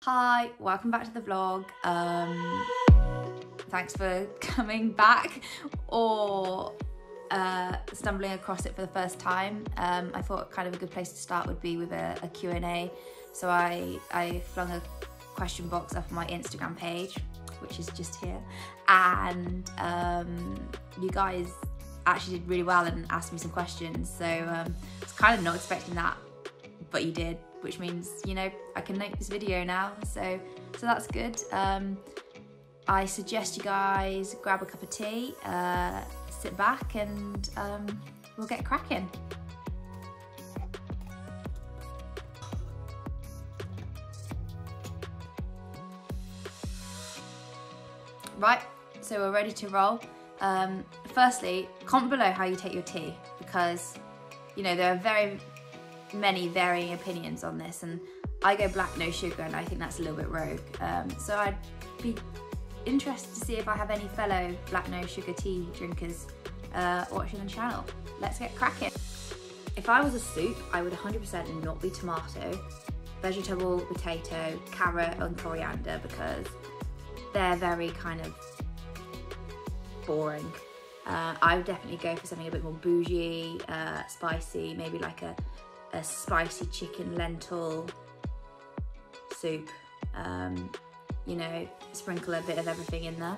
Hi, welcome back to the vlog. Thanks for coming back or stumbling across it for the first time. I thought kind of a good place to start would be with a Q&A. So I flung a question box up on my Instagram page, which is just here, and you guys actually did really well and asked me some questions. So I was kind of not expecting that, but you did, which means, you know, I can make this video now, so that's good. I suggest you guys grab a cup of tea, sit back, and we'll get cracking. Right, so we're ready to roll. Firstly, comment below how you take your tea, because, you know, there are many varying opinions on this, and I go black, no sugar, and I think that's a little bit rogue. So I'd be interested to see if I have any fellow black, no sugar tea drinkers watching the channel. Let's get cracking. If I was a soup, I would 100% not be tomato, vegetable, potato, carrot, and coriander, because they're very kind of boring. I would definitely go for something a bit more bougie, spicy, maybe like a spicy chicken lentil soup. You know, sprinkle a bit of everything in there.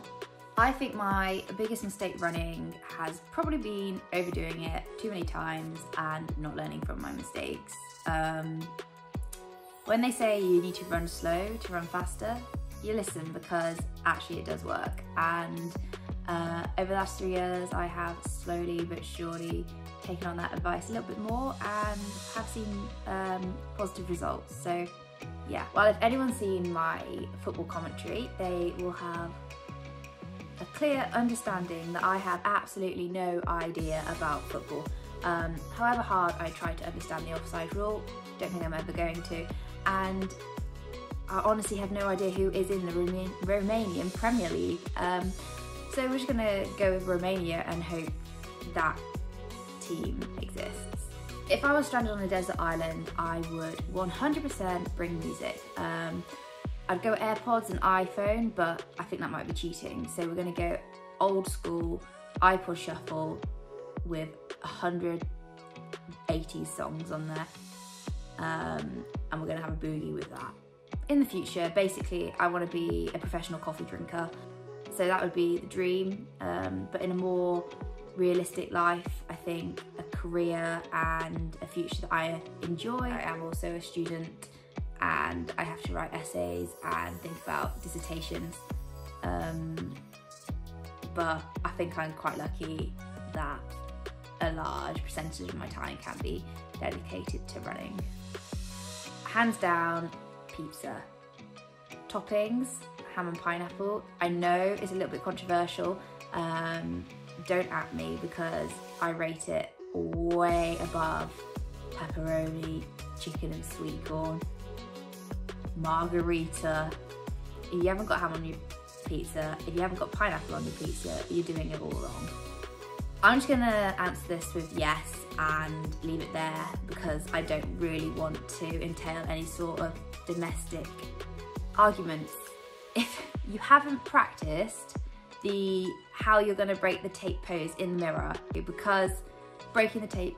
I think my biggest mistake running has probably been overdoing it too many times and not learning from my mistakes. When they say you need to run slow to run faster, you listen, because actually it does work. And over the last 3 years, I have slowly but surely taken on that advice a little bit more and have seen positive results. So yeah, well, if anyone's seen my football commentary, they will have a clear understanding that I have absolutely no idea about football. However hard I try to understand the offside rule, don't think I'm ever going to, and I honestly have no idea who is in the Romanian Premier League. So we're just gonna go with Romania and hope that team exists. If I was stranded on a desert island, I would 100% bring music. I'd go AirPods and iPhone, but I think that might be cheating. So we're gonna go old school iPod shuffle with 100 80s songs on there. And we're gonna have a boogie with that. In the future, basically, I wanna be a professional coffee drinker. So that would be the dream, but in a more realistic life, I think a career and a future that I enjoy. I am also a student and I have to write essays and think about dissertations, but I think I'm quite lucky that a large percentage of my time can be dedicated to running. Hands down, pizza. Toppings, ham and pineapple. I know it's a little bit controversial. Don't at me, because I rate it way above pepperoni, chicken and sweet corn, margarita. If you haven't got ham on your pizza, if you haven't got pineapple on your pizza, you're doing it all wrong. I'm just gonna answer this with yes and leave it there, because I don't really want to entail any sort of domestic arguments. If you haven't practiced how you're going to break the tape pose in the mirror, because breaking the tape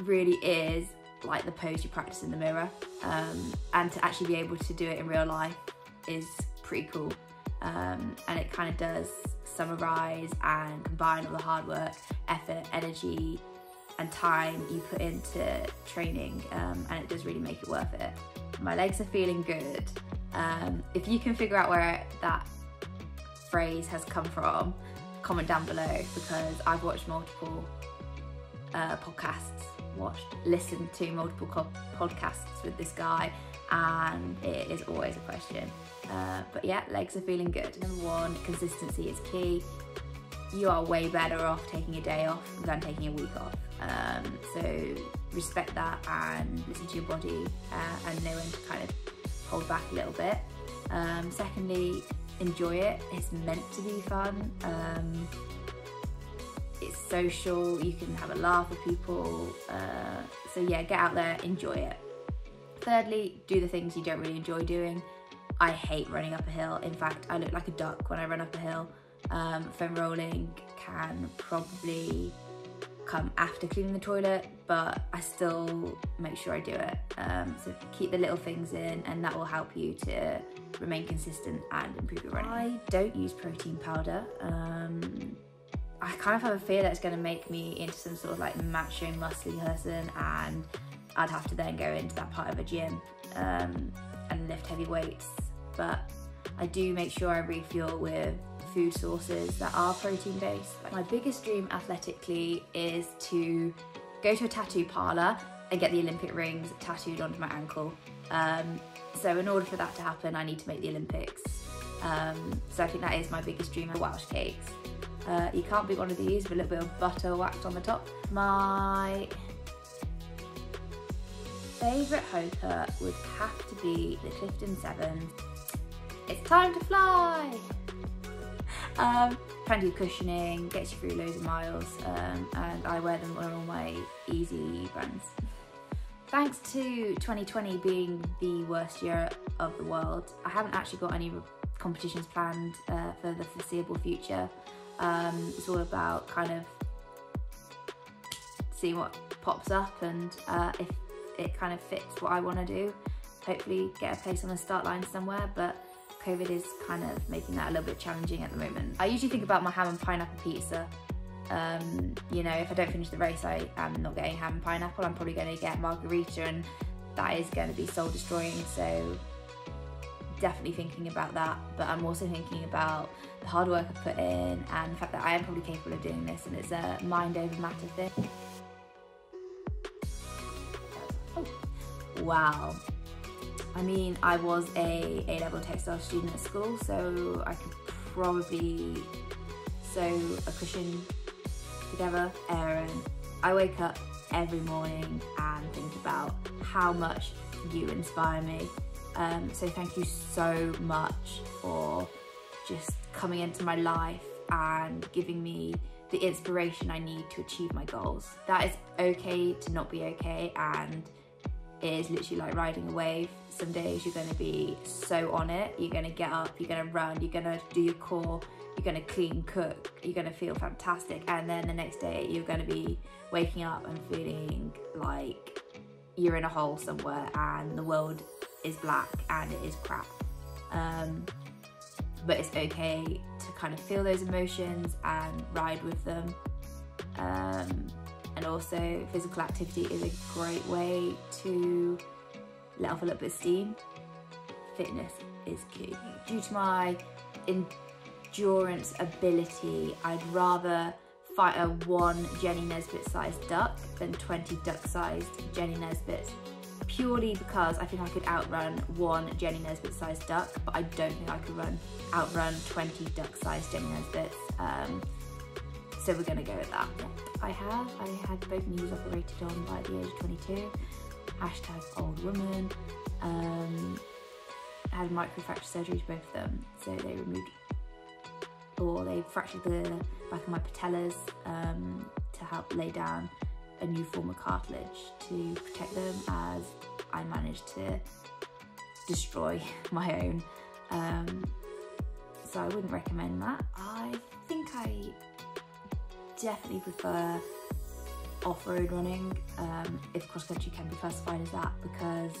really is like the pose you practice in the mirror, and to actually be able to do it in real life is pretty cool, and it kind of does summarize and combine all the hard work, effort, energy and time you put into training, and it does really make it worth it. My legs are feeling good. If you can figure out where that phrase has come from, comment down below, because I've watched multiple listened to multiple podcasts with this guy, and it is always a question. But yeah, legs are feeling good. Number one, consistency is key. You are way better off taking a day off than taking a week off. So respect that and listen to your body, and know when to kind of hold back a little bit. Secondly, enjoy it. It's meant to be fun. It's social, you can have a laugh with people. So yeah, get out there, enjoy it. Thirdly, do the things you don't really enjoy doing. I hate running up a hill. In fact, I look like a duck when I run up a hill. Foam rolling can probably come after cleaning the toilet, but I still make sure I do it. So keep the little things in, and that will help you to remain consistent and improve your running. I don't use protein powder. I kind of have a fear that it's going to make me into some sort of like macho muscly person, and I'd have to then go into that part of a gym and lift heavy weights. But I do make sure I refuel with food sources that are protein based. My biggest dream athletically is to go to a tattoo parlour and get the Olympic rings tattooed onto my ankle. So in order for that to happen, I need to make the Olympics. So I think that is my biggest dream. Welsh cakes. You can't beat one of these with a little bit of butter waxed on the top. My favourite hooker would have to be the Clifton 7. It's time to fly! Plenty of cushioning, gets you through loads of miles, and I wear them on all my easy runs. Thanks to 2020 being the worst year of the world, I haven't actually got any competitions planned for the foreseeable future. It's all about kind of seeing what pops up, and if it kind of fits what I want to do, hopefully get a place on the start line somewhere, but COVID is kind of making that a little bit challenging at the moment. I usually think about my ham and pineapple pizza. You know, if I don't finish the race, I am not getting ham and pineapple. I'm probably going to get margarita, and that is going to be soul destroying. So definitely thinking about that. But I'm also thinking about the hard work I put in, and the fact that I am probably capable of doing this, and it's a mind over matter thing. Oh. Wow. I mean, I was a A-level textile student at school, so I could probably sew a cushion together. Erin, I wake up every morning and think about how much you inspire me. So thank you so much for just coming into my life and giving me the inspiration I need to achieve my goals. That is okay to not be okay, and it is literally like riding a wave. Some days you're going to be so on it, you're going to get up, you're going to run, you're going to do your core, you're going to clean, cook, you're going to feel fantastic, and then the next day you're going to be waking up and feeling like you're in a hole somewhere and the world is black and it is crap. But it's okay to kind of feel those emotions and ride with them. And also physical activity is a great way to let off a little bit of steam. Fitness is key. Due to my endurance ability, I'd rather fight a 1 Jenny Nesbitt sized duck than 20 duck sized Jenny Nesbitts, purely because I think I could outrun 1 Jenny Nesbitt sized duck, but I don't think I could outrun 20 duck sized Jenny Nesbitts. So we're gonna go with that. I had both knees operated on by the age of 22. Hashtag old woman. I had microfracture surgery to both of them. So they removed, or they fractured the back of my patellas to help lay down a new form of cartilage to protect them, as I managed to destroy my own. So I wouldn't recommend that. I think I definitely prefer off-road running, if cross-country can be classified as that, because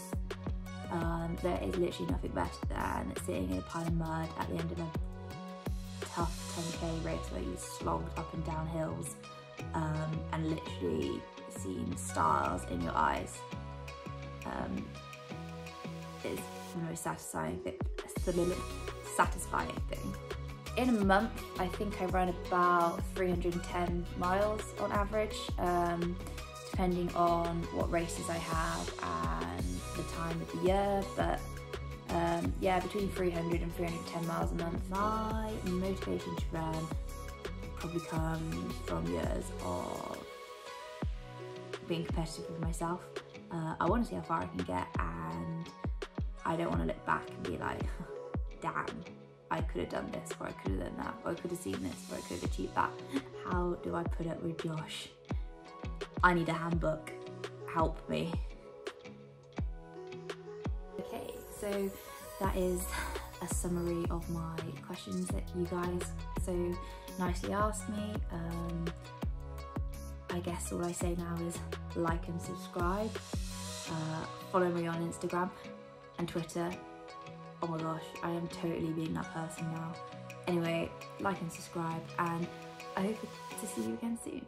there is literally nothing better than sitting in a pile of mud at the end of a tough 10k race where you slogged up and down hills and literally seeing stars in your eyes. It's the most satisfying thing. In a month, I think I run about 310 miles on average, depending on what races I have and the time of the year, but yeah, between 300 and 310 miles a month. My motivation to run probably comes from years of being competitive with myself. I want to see how far I can get, and I don't want to look back and be like, damn, I could have done this, or I could have done that, or I could have seen this, or I could have achieved that. How do I put up with Josh? I need a handbook. Help me. Okay, so that is a summary of my questions that you guys so nicely asked me. I guess all I say now is like and subscribe. Follow me on Instagram and Twitter. Oh my gosh, I am totally being that person now. Anyway, like and subscribe, and I hope to see you again soon.